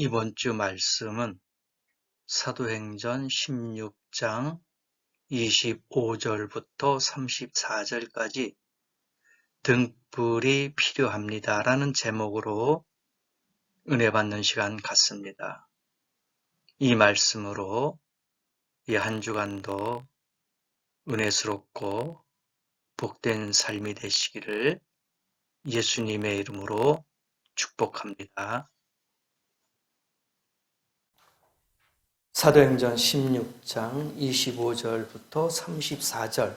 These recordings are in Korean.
이번 주 말씀은 사도행전 16장 25절부터 34절까지 등불이 필요합니다라는 제목으로 은혜 받는 시간 갖습니다. 이 말씀으로 이 한 주간도 은혜스럽고 복된 삶이 되시기를 예수님의 이름으로 축복합니다. 사도행전 16장 25절부터 34절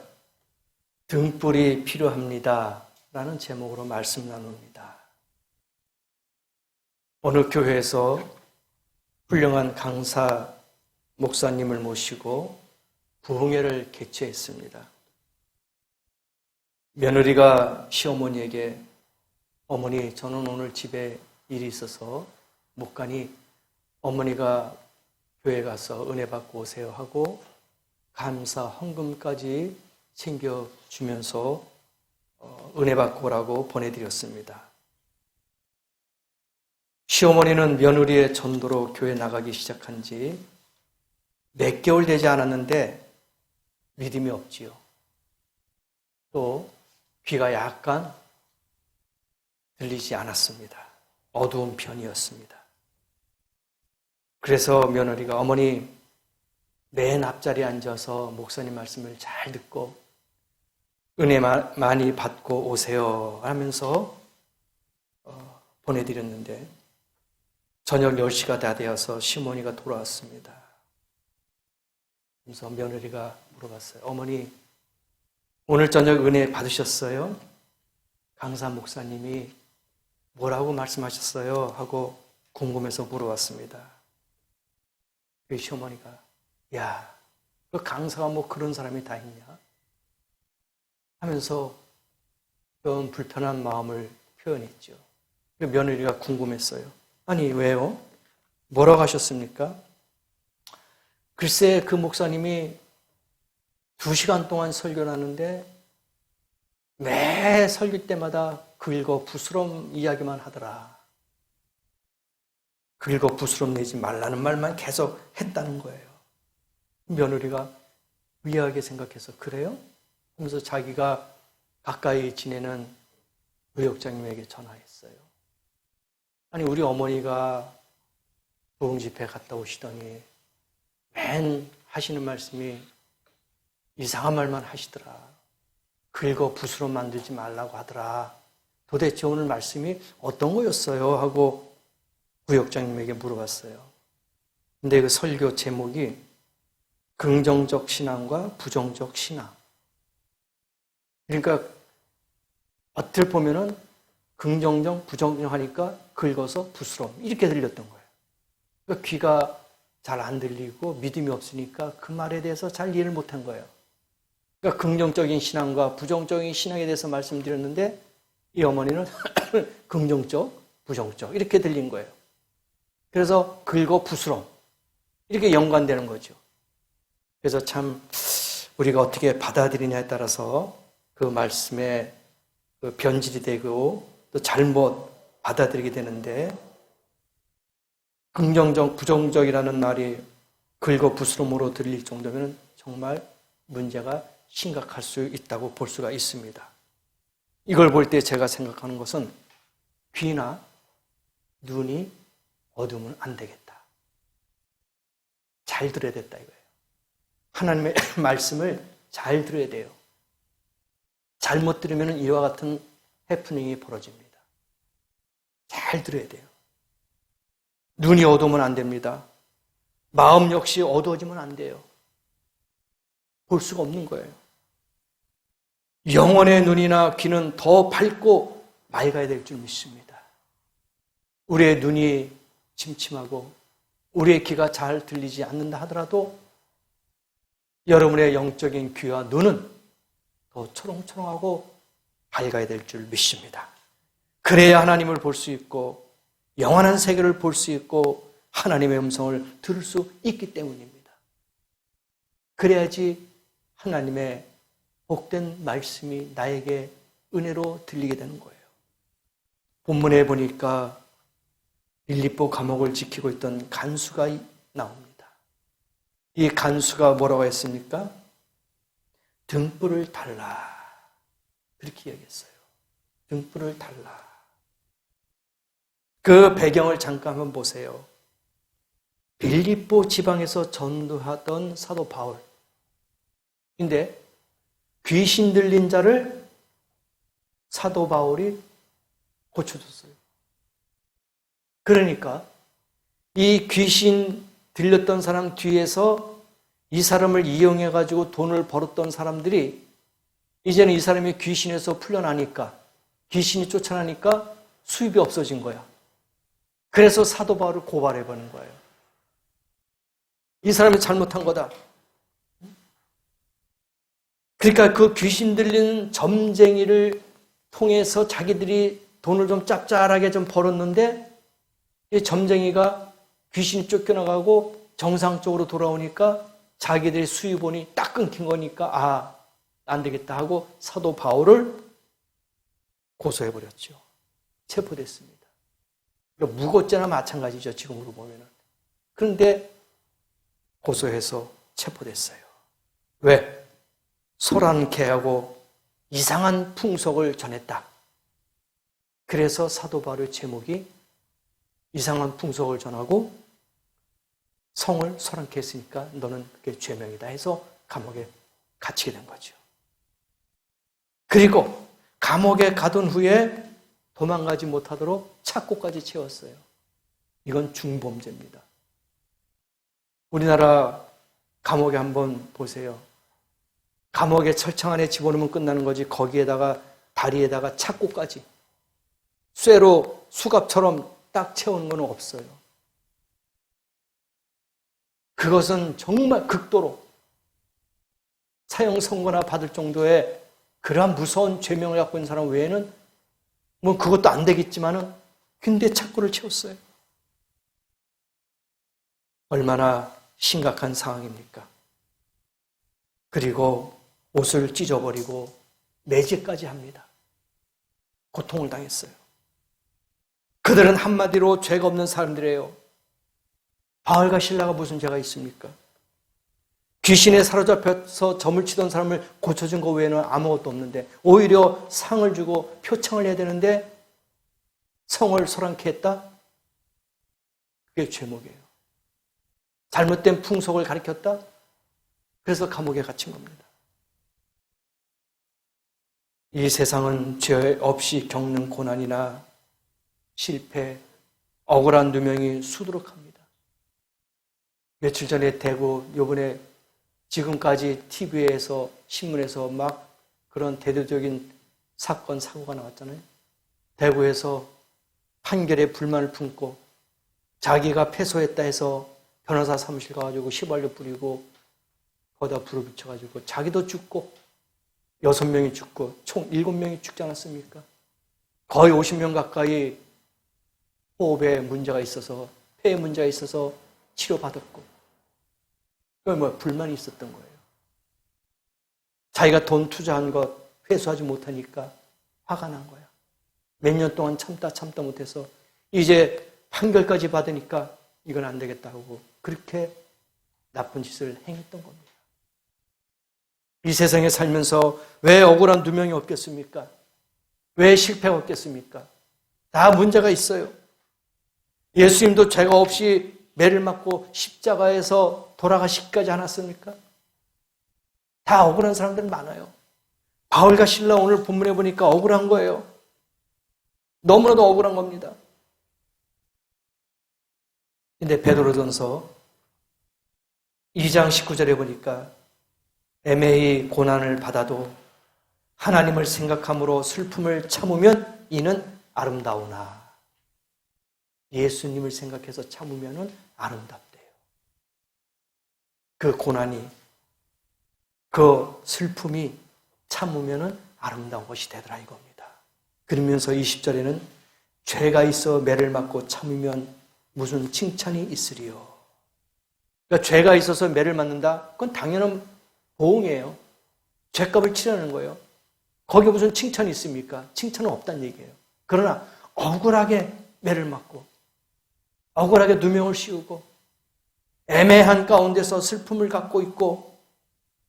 등불이 필요합니다 라는 제목으로 말씀 나눕니다. 오늘 교회에서 훌륭한 강사 목사님을 모시고 부흥회를 개최했습니다. 며느리가 시어머니에게 어머니 저는 오늘 집에 일이 있어서 못 가니 어머니가 교회 가서 은혜 받고 오세요 하고 감사 헌금까지 챙겨주면서 은혜 받고 오라고 보내드렸습니다. 시어머니는 며느리의 전도로 교회 나가기 시작한 지 몇 개월 되지 않았는데 믿음이 없지요. 또 귀가 약간 들리지 않았습니다. 어두운 편이었습니다. 그래서 며느리가 어머니 맨 앞자리에 앉아서 목사님 말씀을 잘 듣고 은혜 많이 받고 오세요 하면서 보내드렸는데 저녁 10시가 다 되어서 시어머니가 돌아왔습니다. 그래서 며느리가 물어봤어요. 어머니 오늘 저녁 은혜 받으셨어요? 강사 목사님이 뭐라고 말씀하셨어요? 하고 궁금해서 물어봤습니다. 그 시어머니가 야, 그 강사가 뭐 그런 사람이 다 있냐? 하면서 좀 불편한 마음을 표현했죠. 그 며느리가 궁금했어요. 아니 왜요? 뭐라고 하셨습니까? 글쎄 그 목사님이 2시간 동안 설교를 하는데 매 설교 때마다 긁어 부스럼 이야기만 하더라. 긁어 부스럼 내지 말라는 말만 계속 했다는 거예요. 며느리가 위하게 생각해서 그래요? 하면서 자기가 가까이 지내는 의역장님에게 전화했어요. 아니 우리 어머니가 부흥집회 갔다 오시더니 맨 하시는 말씀이 이상한 말만 하시더라. 긁어 붓으로 만들지 말라고 하더라. 도대체 오늘 말씀이 어떤 거였어요? 하고 구역장님에게 물어봤어요. 근데 그 설교 제목이 긍정적 신앙과 부정적 신앙. 그러니까 어떻게 보면은 긍정적, 부정적 하니까 긁어서 붓으로 이렇게 들렸던 거예요. 그러니까 귀가 잘 안 들리고 믿음이 없으니까 그 말에 대해서 잘 이해를 못한 거예요. 그러니까 긍정적인 신앙과 부정적인 신앙에 대해서 말씀드렸는데 이 어머니는 긍정적, 부정적 이렇게 들린 거예요. 그래서 긁어 부스럼 이렇게 연관되는 거죠. 그래서 참 우리가 어떻게 받아들이냐에 따라서 그 말씀에 그 변질이 되고 또 잘못 받아들이게 되는데 긍정적, 부정적이라는 말이 긁어 부스럼으로 들릴 정도면 정말 문제가 심각할 수 있다고 볼 수가 있습니다. 이걸 볼 때 제가 생각하는 것은 귀나 눈이 어두우면 안 되겠다. 잘 들어야 됐다 이거예요. 하나님의 말씀을 잘 들어야 돼요. 잘못 들으면 이와 같은 해프닝이 벌어집니다. 잘 들어야 돼요. 눈이 어두우면 안 됩니다. 마음 역시 어두워지면 안 돼요. 볼 수가 없는 거예요. 영혼의 눈이나 귀는 더 밝고 맑아야 될 줄 믿습니다. 우리의 눈이 침침하고 우리의 귀가 잘 들리지 않는다 하더라도 여러분의 영적인 귀와 눈은 더 초롱초롱하고 밝아야 될 줄 믿습니다. 그래야 하나님을 볼 수 있고 영원한 세계를 볼 수 있고 하나님의 음성을 들을 수 있기 때문입니다. 그래야지 하나님의 복된 말씀이 나에게 은혜로 들리게 되는 거예요. 본문에 보니까 빌립보 감옥을 지키고 있던 간수가 나옵니다. 이 간수가 뭐라고 했습니까? 등불을 달라. 그렇게 이야기했어요. 등불을 달라. 그 배경을 잠깐 한번 보세요. 빌립보 지방에서 전도하던 사도 바울. 근데 귀신 들린 자를 사도 바울이 고쳐줬어요. 그러니까 이 귀신 들렸던 사람 뒤에서 이 사람을 이용해가지고 돈을 벌었던 사람들이 이제는 이 사람이 귀신에서 풀려나니까, 귀신이 쫓아나니까 수입이 없어진 거야. 그래서 사도 바울을 고발해버린 거예요. 이 사람이 잘못한 거다. 그러니까 그 귀신 들린 점쟁이를 통해서 자기들이 돈을 좀 짭짤하게 좀 벌었는데, 이 점쟁이가 귀신이 쫓겨나가고 정상적으로 돌아오니까 자기들의 수입원이 딱 끊긴 거니까 안 되겠다 하고 사도 바울을 고소해버렸죠. 체포됐습니다. 그러니까 무고죄나 마찬가지죠, 지금으로 보면은. 그런데 고소해서 체포됐어요. 왜? 소란케하고 이상한 풍속을 전했다. 그래서 사도 바울의 제목이 이상한 풍속을 전하고 성을 소란케 했으니까 너는 그게 죄명이다 해서 감옥에 갇히게 된 거죠. 그리고 감옥에 가둔 후에 도망가지 못하도록 착고까지 채웠어요. 이건 중범죄입니다. 우리나라 감옥에 한번 보세요. 감옥에 철창 안에 집어넣으면 끝나는 거지, 거기에다가 다리에다가 착고까지 쇠로 수갑처럼 딱 채우는 건 없어요. 그것은 정말 극도로 사형 선고나 받을 정도의 그러한 무서운 죄명을 갖고 있는 사람 외에는 뭐 그것도 안 되겠지만은 근데 착고를 채웠어요. 얼마나 심각한 상황입니까? 그리고 옷을 찢어버리고 매제까지 합니다. 고통을 당했어요. 그들은 한마디로 죄가 없는 사람들이에요. 바울과 실라가 무슨 죄가 있습니까? 귀신에 사로잡혀서 점을 치던 사람을 고쳐준 것 외에는 아무것도 없는데 오히려 상을 주고 표창을 해야 되는데 성을 소란케 했다? 그게 죄목이에요. 잘못된 풍속을 가르쳤다? 그래서 감옥에 갇힌 겁니다. 이 세상은 죄 없이 겪는 고난이나 실패, 억울한 누명이 수두룩합니다. 며칠 전에 대구, 요번에 지금까지 TV에서 신문에서 막 그런 대대적인 사건, 사고가 나왔잖아요. 대구에서 판결에 불만을 품고 자기가 패소했다 해서 변호사 사무실 가가지고 휘발유 뿌리고 거기다 불을 붙여가지고 자기도 죽고 6명이 죽고 총 7명이 죽지 않았습니까? 거의 50명 가까이 호흡에 문제가 있어서, 폐에 문제가 있어서 치료받았고, 그 불만이 있었던 거예요. 자기가 돈 투자한 것 회수하지 못하니까 화가 난 거야. 몇 년 동안 참다 못해서 이제 판결까지 받으니까 이건 안 되겠다 하고 그렇게 나쁜 짓을 행했던 겁니다. 이 세상에 살면서 왜 억울한 누명이 없겠습니까? 왜 실패가 없겠습니까? 다 문제가 있어요. 예수님도 죄가 없이 매를 맞고 십자가에서 돌아가시기까지 않았습니까? 다 억울한 사람들 많아요. 바울과 실라 오늘 본문에 보니까 억울한 거예요. 너무나도 억울한 겁니다. 근데 베드로전서 2장 19절에 보니까 애매히 고난을 받아도 하나님을 생각함으로 슬픔을 참으면 이는 아름다우나. 예수님을 생각해서 참으면 아름답대요. 그 고난이, 그 슬픔이 참으면 아름다운 것이 되더라 이겁니다. 그러면서 20절에는 죄가 있어 매를 맞고 참으면 무슨 칭찬이 있으리요. 그러니까 죄가 있어서 매를 맞는다? 그건 당연한 보응이에요. 죄값을 치르는 거예요. 거기에 무슨 칭찬이 있습니까? 칭찬은 없다는 얘기예요. 그러나 억울하게 매를 맞고 억울하게 누명을 씌우고 애매한 가운데서 슬픔을 갖고 있고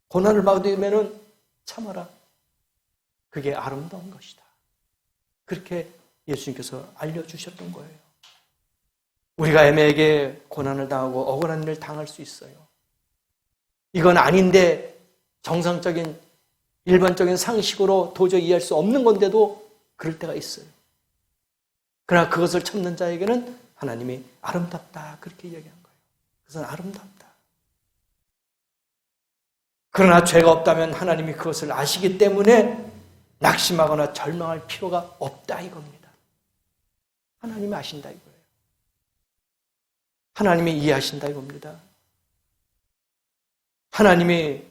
고난을 받으면은 참아라. 그게 아름다운 것이다. 그렇게 예수님께서 알려주셨던 거예요. 우리가 애매하게 고난을 당하고 억울한 일을 당할 수 있어요. 이건 아닌데 정상적인 일반적인 상식으로 도저히 이해할 수 없는 건데도 그럴 때가 있어요. 그러나 그것을 참는 자에게는 하나님이 아름답다 그렇게 이야기한 거예요. 그것은 아름답다. 그러나 죄가 없다면 하나님이 그것을 아시기 때문에 낙심하거나 절망할 필요가 없다 이겁니다. 하나님이 아신다 이거예요. 하나님이 이해하신다 이겁니다. 하나님이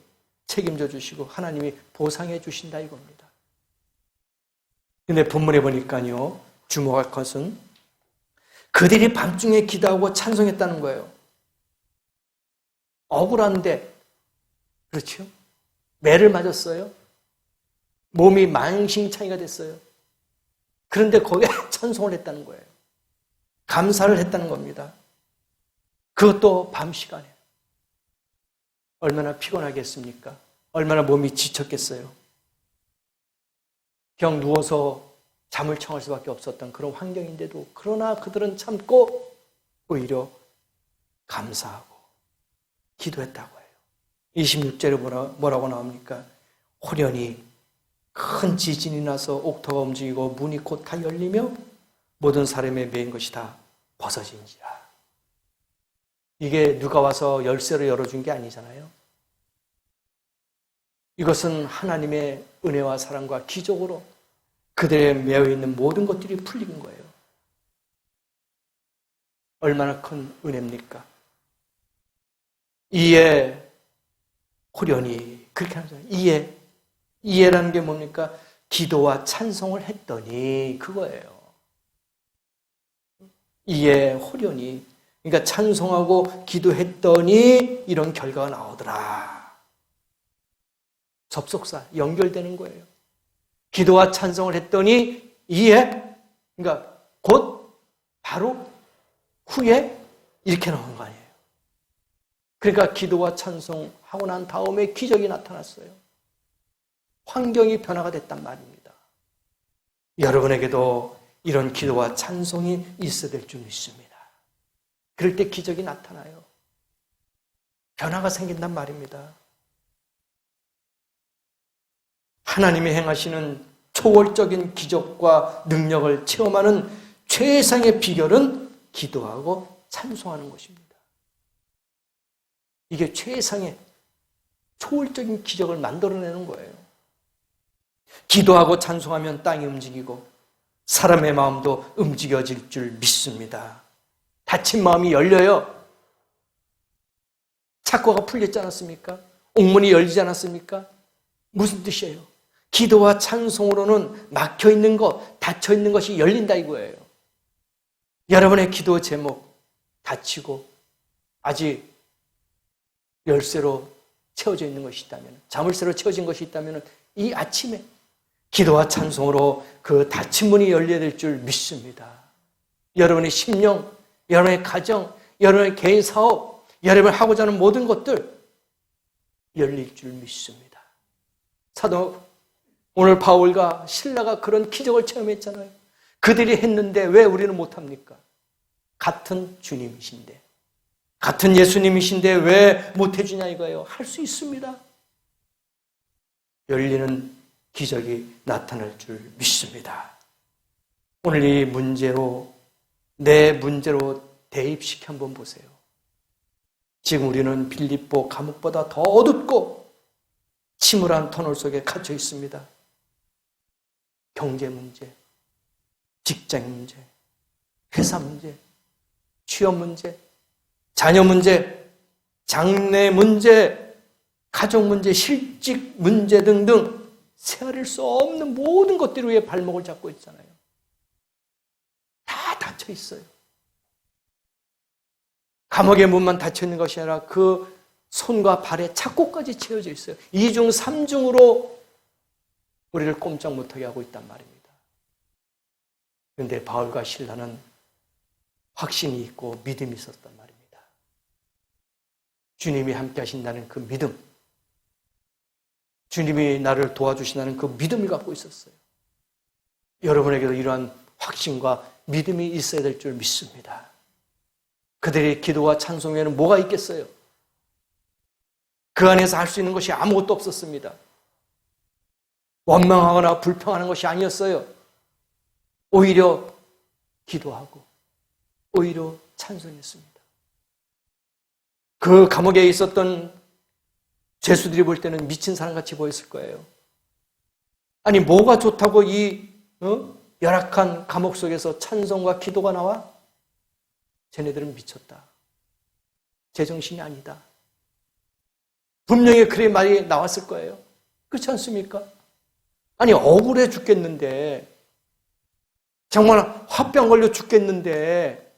책임져 주시고 하나님이 보상해 주신다 이겁니다. 근데 본문에 보니까요, 주목할 것은 그들이 밤중에 기도하고 찬송했다는 거예요. 억울한데, 그렇죠? 매를 맞았어요. 몸이 만신창이가 됐어요. 그런데 거기에 찬송을 했다는 거예요. 감사를 했다는 겁니다. 그것도 밤 시간에. 얼마나 피곤하겠습니까? 얼마나 몸이 지쳤겠어요? 그냥 누워서 잠을 청할 수밖에 없었던 그런 환경인데도 그러나 그들은 참고 오히려 감사하고 기도했다고 해요. 26절에 뭐라고 나옵니까? 호련히 큰 지진이 나서 옥토가 움직이고 문이 곧 다 열리며 모든 사람의 매인 것이 다 벗어진지라. 이게 누가 와서 열쇠로 열어준 게 아니잖아요. 이것은 하나님의 은혜와 사랑과 기적으로 그들의 매여 있는 모든 것들이 풀린 거예요. 얼마나 큰 은혜입니까? 이에 호련히 그렇게 하잖아요. 이해라는 게 뭡니까? 기도와 찬송을 했더니 그거예요. 이에 호련히, 그러니까 찬송하고 기도했더니 이런 결과가 나오더라. 접속사 연결되는 거예요. 기도와 찬송을 했더니 이에, 그러니까 곧 바로 후에 이렇게 나오는 거 아니에요. 그러니까 기도와 찬송하고 난 다음에 기적이 나타났어요. 환경이 변화가 됐단 말입니다. 여러분에게도 이런 기도와 찬송이 있어야 될 줄 믿습니다. 그럴 때 기적이 나타나요. 변화가 생긴단 말입니다. 하나님이 행하시는 초월적인 기적과 능력을 체험하는 최상의 비결은 기도하고 찬송하는 것입니다. 이게 최상의 초월적인 기적을 만들어내는 거예요. 기도하고 찬송하면 땅이 움직이고 사람의 마음도 움직여질 줄 믿습니다. 닫힌 마음이 열려요. 착고가 풀렸지 않았습니까? 옥문이 열리지 않았습니까? 무슨 뜻이에요? 기도와 찬송으로는 막혀있는 것, 닫혀있는 것이 열린다 이거예요. 여러분의 기도 제목 닫히고 아직 열쇠로 채워져 있는 것이 있다면, 자물쇠로 채워진 것이 있다면 이 아침에 기도와 찬송으로 그 닫힌 문이 열려야 될 줄 믿습니다. 여러분의 심령, 여러분의 가정, 여러분의 개인 사업, 여러분이 하고자 하는 모든 것들 열릴 줄 믿습니다. 사도 오늘 바울과 실라가 그런 기적을 체험했잖아요. 그들이 했는데 왜 우리는 못합니까? 같은 주님이신데, 같은 예수님이신데 왜 못해주냐 이거예요. 할 수 있습니다. 열리는 기적이 나타날 줄 믿습니다. 오늘 이 문제로, 내 문제로 대입시켜 한번 보세요. 지금 우리는 빌립보 감옥보다 더 어둡고 침울한 터널 속에 갇혀 있습니다. 경제 문제, 직장 문제, 회사 문제, 취업 문제, 자녀 문제, 장래 문제, 가족 문제, 실직 문제 등등 헤아릴 수 없는 모든 것들 위에 발목을 잡고 있잖아요. 다 닫혀 있어요. 감옥의 문만 닫혀 있는 것이 아니라 그 손과 발에 착고까지 채워져 있어요. 2중, 3중으로 우리를 꼼짝 못하게 하고 있단 말입니다. 그런데 바울과 실라는 확신이 있고 믿음이 있었단 말입니다. 주님이 함께 하신다는 그 믿음, 주님이 나를 도와주신다는 그 믿음을 갖고 있었어요. 여러분에게도 이러한 확신과 믿음이 있어야 될 줄 믿습니다. 그들의 기도와 찬송에는 뭐가 있겠어요? 그 안에서 할 수 있는 것이 아무것도 없었습니다. 원망하거나 불평하는 것이 아니었어요. 오히려 기도하고 오히려 찬송했습니다. 그 감옥에 있었던 죄수들이 볼 때는 미친 사람같이 보였을 거예요. 아니 뭐가 좋다고 이 열악한 감옥 속에서 찬송과 기도가 나와? 쟤네들은 미쳤다. 제정신이 아니다. 분명히 그런 말이 나왔을 거예요. 그렇지 않습니까? 아니 억울해 죽겠는데, 정말 화병 걸려 죽겠는데,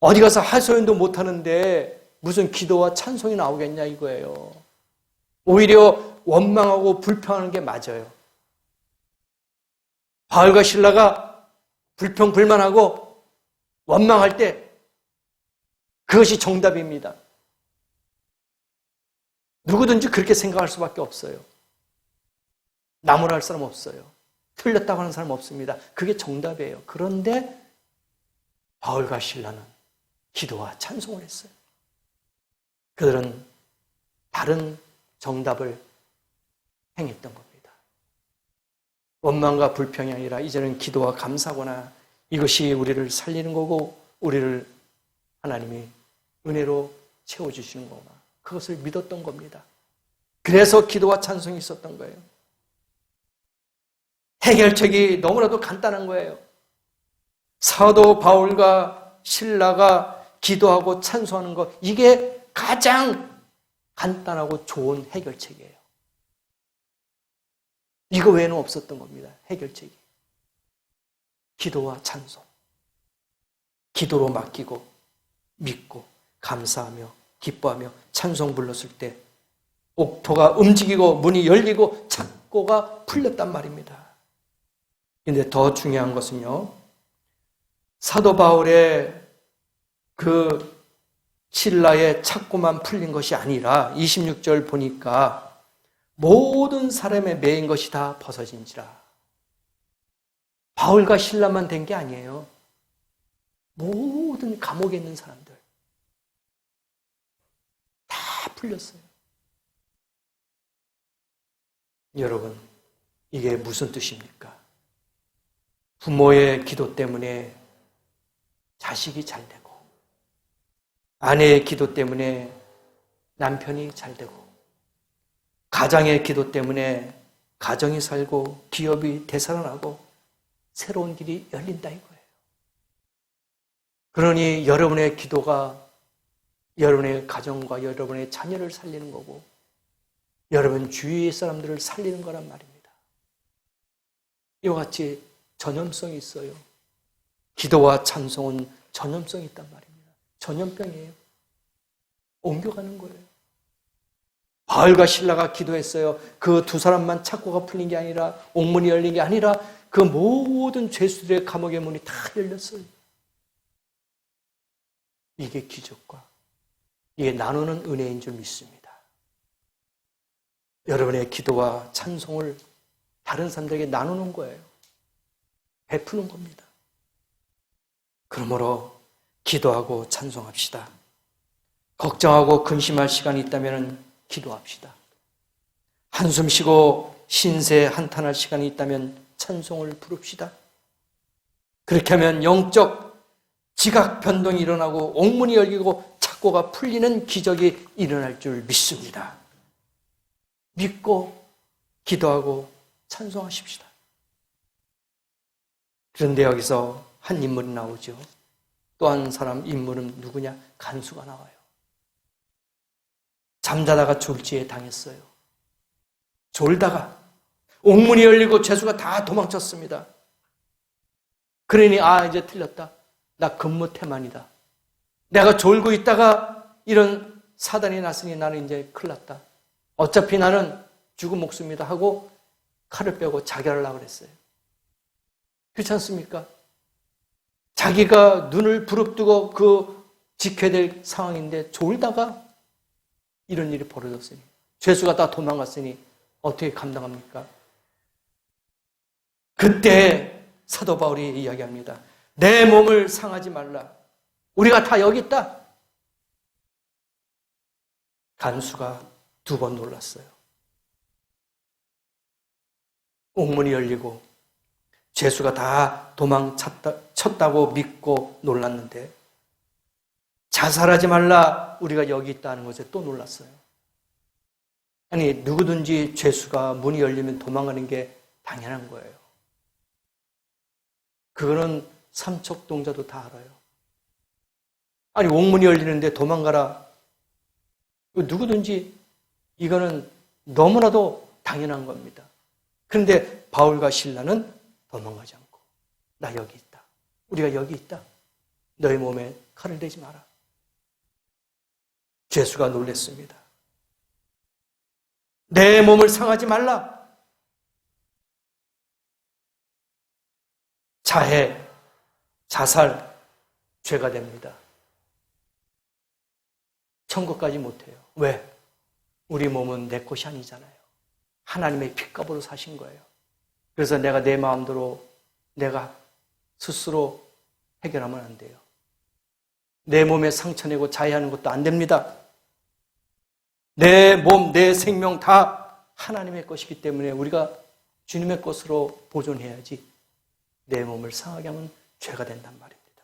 어디 가서 하소연도 못하는데 무슨 기도와 찬송이 나오겠냐 이거예요. 오히려 원망하고 불평하는 게 맞아요. 바울과 실라가 불평불만하고 원망할 때 그것이 정답입니다. 누구든지 그렇게 생각할 수밖에 없어요. 나무랄 사람 없어요. 틀렸다고 하는 사람 없습니다. 그게 정답이에요. 그런데 바울과 실라는 기도와 찬송을 했어요. 그들은 다른 정답을 행했던 겁니다. 원망과 불평이 아니라 이제는 기도와 감사거나 이것이 우리를 살리는 거고 우리를 하나님이 은혜로 채워주시는 거구나. 그것을 믿었던 겁니다. 그래서 기도와 찬송이 있었던 거예요. 해결책이 너무나도 간단한 거예요. 사도 바울과 실라가 기도하고 찬송하는 것, 이게 가장 간단하고 좋은 해결책이에요. 이거 외에는 없었던 겁니다. 해결책이. 기도와 찬송. 기도로 맡기고 믿고 감사하며 기뻐하며 찬송 불렀을 때 옥토가 움직이고 문이 열리고 착고가 풀렸단 말입니다. 근데 더 중요한 것은요, 사도 바울의 그 실라의 착고만 풀린 것이 아니라 26절 보니까 모든 사람의 매인 것이 다 벗어진지라. 바울과 실라만 된 게 아니에요. 모든 감옥에 있는 사람들 다 풀렸어요. 여러분, 이게 무슨 뜻입니까? 부모의 기도 때문에 자식이 잘 되고, 아내의 기도 때문에 남편이 잘 되고, 가장의 기도 때문에 가정이 살고 기업이 되살아나고 새로운 길이 열린다 이거예요. 그러니 여러분의 기도가 여러분의 가정과 여러분의 자녀를 살리는 거고 여러분 주위의 사람들을 살리는 거란 말입니다. 이와 같이 전염성이 있어요. 기도와 찬송은 전염성이 있단 말입니다. 전염병이에요. 옮겨가는 거예요. 바울과 실라가 기도했어요. 그 두 사람만 착고가 풀린 게 아니라, 옥문이 열린 게 아니라 그 모든 죄수들의 감옥의 문이 다 열렸어요. 이게 기적과 이게 나누는 은혜인 줄 믿습니다. 여러분의 기도와 찬송을 다른 사람들에게 나누는 거예요. 베푸는 겁니다. 그러므로 기도하고 찬송합시다. 걱정하고 근심할 시간이 있다면 기도합시다. 한숨 쉬고 신세 한탄할 시간이 있다면 찬송을 부릅시다. 그렇게 하면 영적 지각 변동이 일어나고 옥문이 열리고 착고가 풀리는 기적이 일어날 줄 믿습니다. 믿고 기도하고 찬송하십시다. 그런데 여기서 한 인물이 나오죠. 또 한 사람 인물은 누구냐? 간수가 나와요. 잠자다가 졸지에 당했어요. 졸다가 옥문이 열리고 죄수가 다 도망쳤습니다. 그러니 이제 틀렸다. 나 근무태만이다. 내가 졸고 있다가 이런 사단이 났으니 나는 이제 큰일 났다. 어차피 나는 죽은 목숨이다 하고 칼을 빼고 자결하려고 그랬어요. 그렇지 않습니까? 자기가 눈을 부릅뜨고 그 지켜야 될 상황인데 졸다가 이런 일이 벌어졌으니, 죄수가 다 도망갔으니 어떻게 감당합니까? 그때 사도 바울이 이야기합니다. 내 몸을 상하지 말라. 우리가 다 여기 있다. 간수가 2번 놀랐어요. 옥문이 열리고 죄수가 다 도망쳤다고 믿고 놀랐는데, 자살하지 말라, 우리가 여기 있다는 것에 또 놀랐어요. 아니, 누구든지 죄수가 문이 열리면 도망가는 게 당연한 거예요. 그거는 삼척동자도 다 알아요. 아니, 옥문이 열리는데 도망가라. 누구든지 이거는 너무나도 당연한 겁니다. 그런데 바울과 실라는 도망가지 않고, 나 여기 있다. 우리가 여기 있다. 너희 몸에 칼을 대지 마라. 죄수가 놀랐습니다. 내 몸을 상하지 말라. 자해, 자살, 죄가 됩니다. 천국까지 못해요. 왜? 우리 몸은 내 것이 아니잖아요. 하나님의 핏값으로 사신 거예요. 그래서 내가 내 마음대로 내가 스스로 해결하면 안 돼요. 내 몸에 상처 내고 자해하는 것도 안 됩니다. 내 몸, 내 생명 다 하나님의 것이기 때문에 우리가 주님의 것으로 보존해야지, 내 몸을 상하게 하면 죄가 된단 말입니다.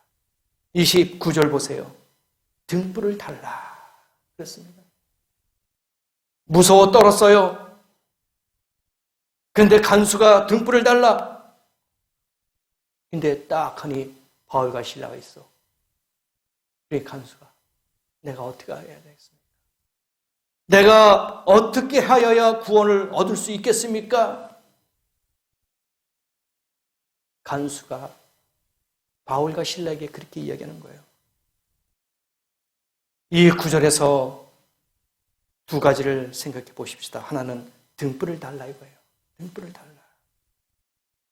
29절 보세요. 등불을 달라 그랬습니다. 무서워 떨었어요. 근데 간수가 등불을 달라. 근데 딱 하니 바울과 실라가 있어. 우리 간수가, 내가 어떻게 해야 되겠습니까? 내가 어떻게 하여야 구원을 얻을 수 있겠습니까? 간수가 바울과 실라에게 그렇게 이야기하는 거예요. 이 구절에서 2가지를 생각해 보십시다. 하나는 등불을 달라 이거예요. 등불을 달라.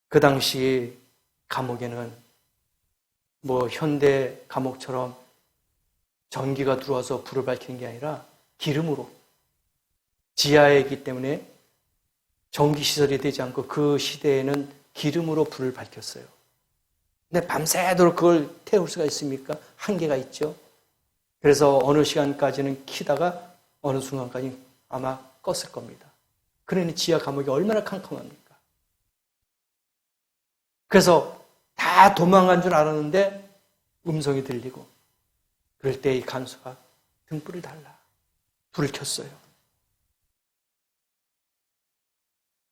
그 당시 감옥에는 현대 감옥처럼 전기가 들어와서 불을 밝히는 게 아니라 기름으로, 지하에 있기 때문에 전기시설이 되지 않고 그 시대에는 기름으로 불을 밝혔어요. 근데 밤새도록 그걸 태울 수가 있습니까? 한계가 있죠. 그래서 어느 시간까지는 키다가 어느 순간까지 아마 껐을 겁니다. 그러니 지하 감옥이 얼마나 캄캄합니까? 그래서 다 도망간 줄 알았는데 음성이 들리고, 그럴 때 이 간수가 등불을 달라. 불을 켰어요.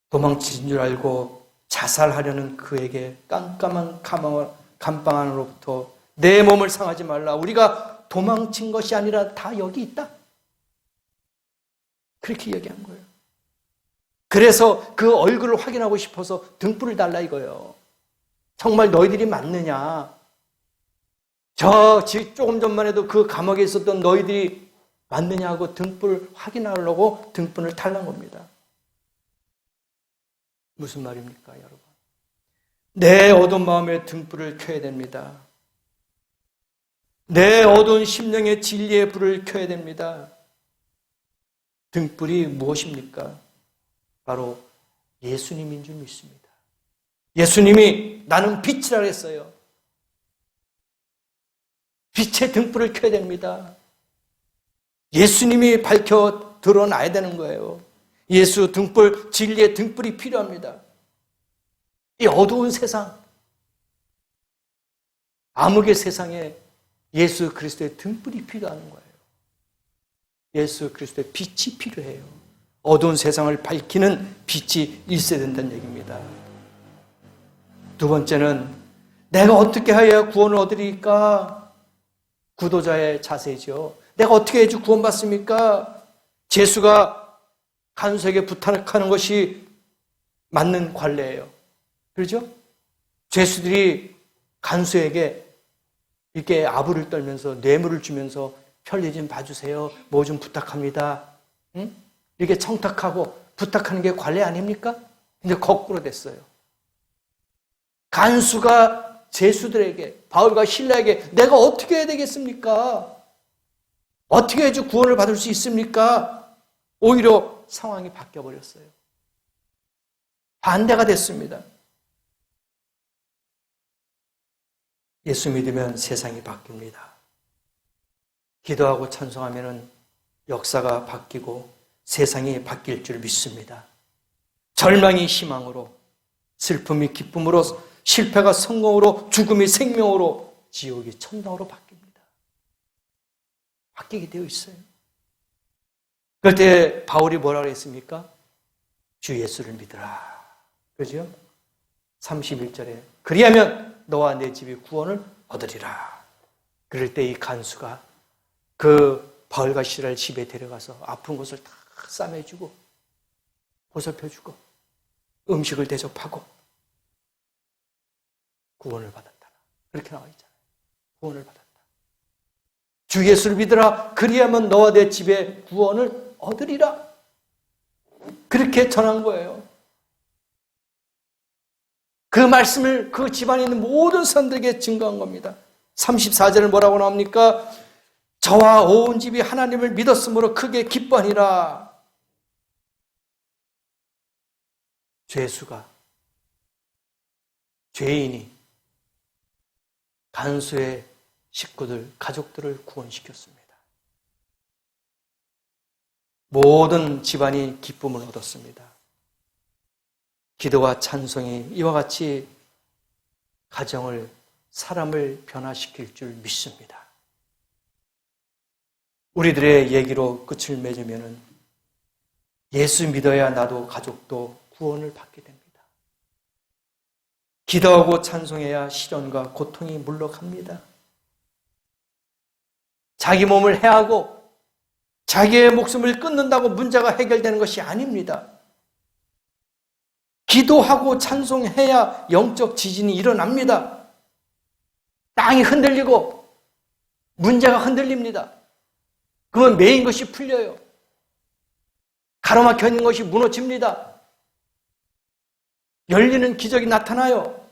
도망친 줄 알고 자살하려는 그에게 깜깜한 감방 안으로부터 내 몸을 상하지 말라. 우리가 도망친 것이 아니라 다 여기 있다. 그렇게 이야기한 거예요. 그래서 그 얼굴을 확인하고 싶어서 등불을 달라 이거예요. 정말 너희들이 맞느냐? 조금 전만 해도 그 감옥에 있었던 너희들이 맞느냐고 등불 확인하려고 등불을 달란 겁니다. 무슨 말입니까, 여러분? 내 어두운 마음에 등불을 켜야 됩니다. 내 어두운 심령의 진리의 불을 켜야 됩니다. 등불이 무엇입니까? 바로 예수님인 줄 믿습니다. 예수님이 나는 빛이라 했어요. 빛의 등불을 켜야 됩니다. 예수님이 밝혀 드러나야 되는 거예요. 예수 등불, 진리의 등불이 필요합니다. 이 어두운 세상, 암흑의 세상에 예수 그리스도의 등불이 필요한 거예요. 예수 그리스도의 빛이 필요해요. 어두운 세상을 밝히는 빛이 있어야 된다는 얘기입니다. 2번째는 내가 어떻게 해야 구원을 얻으리까? 구도자의 자세죠. 내가 어떻게 해야지 구원받습니까? 죄수가 간수에게 부탁하는 것이 맞는 관례예요. 그렇죠? 죄수들이 간수에게 이렇게 아부를 떨면서 뇌물을 주면서 편리 좀 봐주세요. 뭐 좀 부탁합니다. 응? 이렇게 청탁하고 부탁하는 게 관례 아닙니까? 근데 거꾸로 됐어요. 간수가 제수들에게, 바울과 실라에게 내가 어떻게 해야 되겠습니까? 어떻게 해야지 구원을 받을 수 있습니까? 오히려 상황이 바뀌어버렸어요. 반대가 됐습니다. 예수 믿으면 세상이 바뀝니다. 기도하고 찬송하면 역사가 바뀌고 세상이 바뀔 줄 믿습니다. 절망이 희망으로, 슬픔이 기쁨으로, 실패가 성공으로, 죽음이 생명으로, 지옥이 천당으로 바뀝니다. 바뀌게 되어 있어요. 그럴 때 바울이 뭐라고 했습니까? 주 예수를 믿으라. 그죠? 31절에 그리하면 너와 내 집이 구원을 얻으리라. 그럴 때 이 간수가 그 바울과 시라를 집에 데려가서 아픈 곳을 다 싸매주고 보살펴주고 음식을 대접하고 구원을 받았다. 그렇게 나와 있잖아요. 구원을 받았다. 주 예수를 믿으라. 그리하면 너와 내 집에 구원을 얻으리라. 그렇게 전한 거예요. 그 말씀을 그 집안에 있는 모든 사람들에게 증거한 겁니다. 34절은 뭐라고 나옵니까? 저와 온 집이 하나님을 믿었으므로 크게 기뻐하니라. 죄수가, 죄인이 간수의 식구들, 가족들을 구원시켰습니다. 모든 집안이 기쁨을 얻었습니다. 기도와 찬송이 이와 같이 가정을, 사람을 변화시킬 줄 믿습니다. 우리들의 얘기로 끝을 맺으면 예수 믿어야 나도 가족도 구원을 받게 됩니다. 기도하고 찬송해야 시련과 고통이 물러갑니다. 자기 몸을 해하고 자기의 목숨을 끊는다고 문제가 해결되는 것이 아닙니다. 기도하고 찬송해야 영적 지진이 일어납니다. 땅이 흔들리고 문제가 흔들립니다. 그러면 메인 것이 풀려요. 가로막혀 있는 것이 무너집니다. 열리는 기적이 나타나요.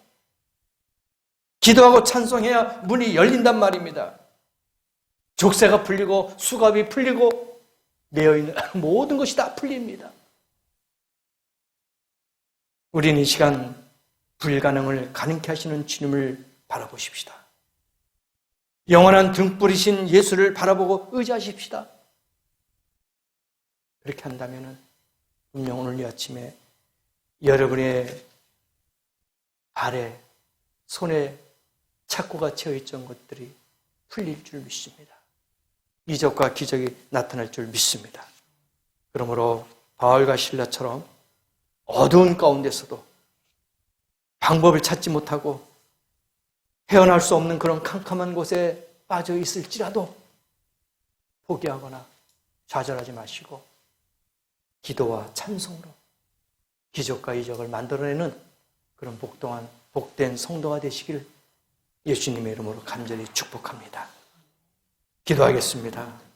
기도하고 찬송해야 문이 열린단 말입니다. 족쇄가 풀리고 수갑이 풀리고 매여있는 모든 것이 다 풀립니다. 우리는 이 시간 불가능을 가능케 하시는 주님을 바라보십시다. 영원한 등불이신 예수를 바라보고 의지하십시다. 그렇게 한다면 분명 오늘 이 아침에 여러분의 발에, 손에 착고가 채워있던 것들이 풀릴 줄 믿습니다. 이적과 기적이 나타날 줄 믿습니다. 그러므로 바울과 실라처럼 어두운 가운데서도 방법을 찾지 못하고 헤어날 수 없는 그런 캄캄한 곳에 빠져 있을지라도 포기하거나 좌절하지 마시고 기도와 찬송으로 기적과 이적을 만들어내는 그런 복된 성도가 되시길 예수님의 이름으로 간절히 축복합니다. 기도하겠습니다.